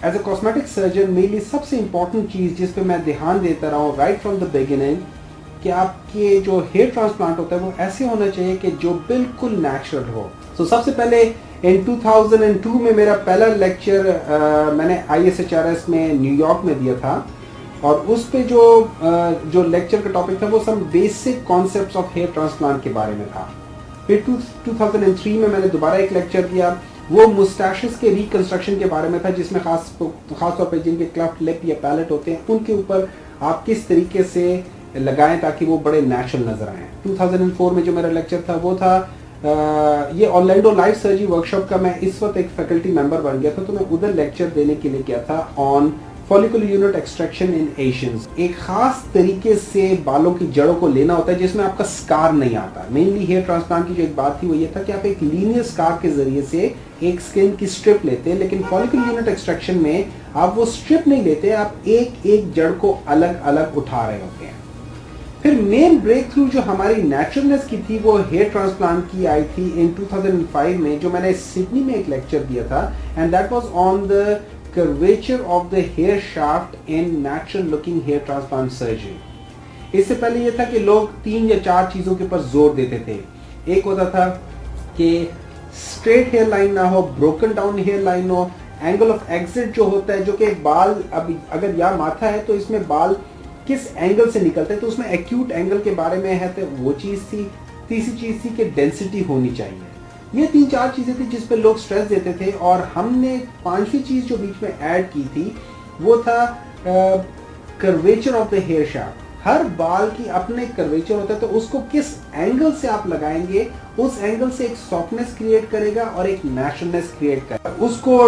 As a cosmetic surgeon मेरे लिए सबसे इंपॉर्टेंट चीज जिस पे मैं ध्यान देता रहा हूँ राइट फ्रॉम द बिगिनिंग कि आपके जो हेयर ट्रांसप्लांट होता है वो ऐसे होना चाहिए कि जो बिल्कुल नेचुरल हो। सबसे पहले इन 2002 में मेरा पहला लेक्चर मैंने ISHRS में न्यूयॉर्क में दिया था और उस पे जो लेक्चर का टॉपिक था वो सब basic concepts of hair transplant के बारे में था। फिर 2003 में मैंने दोबारा एक लेक्चर दिया, वो मुस्टैशेस के रिकंस्ट्रक्शन के बारे में था, जिसमें खास तौर पर जिनके क्लेफ्ट लिप या पैलेट होते हैं उनके ऊपर आप किस तरीके से लगाएं ताकि वो बड़े नेचुरल नजर आए। 2004 में जो मेरा लेक्चर था वो था ये ऑर्लैंडो लाइव सर्जरी वर्कशॉप का मैं इस वक्त एक फैकल्टी मेंबर बन गया था, तो मैं उधर लेक्चर देने के लिए गया था on follicular unit extraction in Asians. एक खास तरीके से बालों की जड़ों को लेना होता है जिसमें आपका स्कार नहीं आता। मेनली हेयर ट्रांसप्लांट की जो एक बात थी वो ये था कि आप एक लीनियर स्कार के जरिए से एक स्किन की स्ट्रिप लेते हैं, लेकिन फॉलिकुलर यूनिट एक्सट्रैक्शन में आप वो स्ट्रिप नहीं लेते, आप एक एक जड़ को अलग अलग उठा रहे होते हैं। फिर मेन ब्रेक थ्रू जो हमारी नेचुरलनेस की थी वो हेयर ट्रांसप्लांट की आई थी इन 2005 में, जो मैंने सिडनी में एक लेक्चर दिया था, and that was on the curvature of the hair shaft in natural looking hair transplant surgery। इससे पहले यह था कि लोग 3 या 4 चीजों के ऊपर जोर देते थे। एक होता था कि स्ट्रेट हेयर लाइन ना हो, ब्रोकन डाउन हेयर लाइन हो, एंगल ऑफ एग्जिट जो होता है, जो कि बाल अभी अगर यहाँ माथा है तो इसमें बाल किस एंगल से निकलते हैं, तो उसमें एक्यूट एंगल के बारे में है, तो वो चीज थी। तीसरी चीज थी कि डेंसिटी होनी चाहिए। ये 3-4 चीजें थी जिस पे लोग स्ट्रेस देते थे, और हमने 5वीं चीज जो बीच में ऐड की थी वो था curvature of the hair shaft. हर बाल की अपने कर्वेचर होता है, तो उसको किस एंगल से आप लगाएंगे उस एंगल से एक सॉफ्टनेस क्रिएट करेगा और एक नेचुरलनेस क्रिएट करेगा। उसको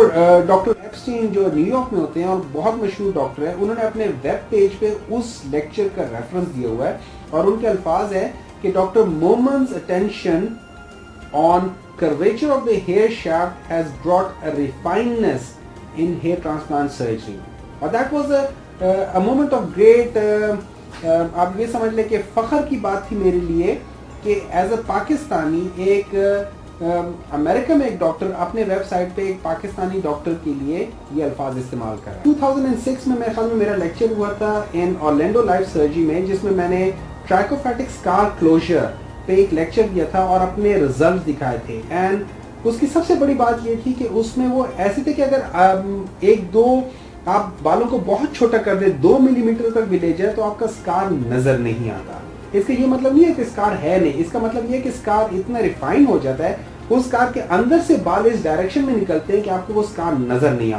डॉक्टर एप्स्टीन जो न्यूयॉर्क में होते हैं और बहुत मशहूर डॉक्टर है, उन्होंने अपने वेब पेज पे उस लेक्चर का रेफरेंस दिया हुआ है, और उनके अल्फाज है कि डॉक्टर मोमन्स attention on curvature of the hair shaft has brought a refinedness in hair transplant surgery। और that was a moment of great आप ये समझ लें कि फख्र की बात थी मेरे लिए कि एज अ पाकिस्तानी एक अमेरिका में एक डॉक्टर अपने वेबसाइट पे एक पाकिस्तानी डॉक्टर के लिए ये अल्फाज इस्तेमाल कर रहा है। 2006 में मेरे ख्याल में मेरा लेक्चर हुआ था इन ऑर्लैंडो लाइव सर्जरी में, जिसमें मैंने ट्राइकोफैटिक स्कार क्लोजर पे एक लेक्चर दिया था और अपने रिजल्ट दिखाए थे। एंड उसकी सबसे बड़ी बात ये थी कि उसमें वो ऐसे थे कि अगर एक दो आप बालों को बहुत छोटा कर दे, 2 मिलीमीटर तक भी ले जाए, तो आपका स्कार नजर नहीं आता। इसका ये मतलब नहीं है कि स्कार है नहीं, इसका मतलब ये है कि स्कार इतना रिफाइन हो जाता है, उस स्कार के अंदर से बाल इस डायरेक्शन में निकलते हैं कि आपको वो स्कार नजर नहीं आता।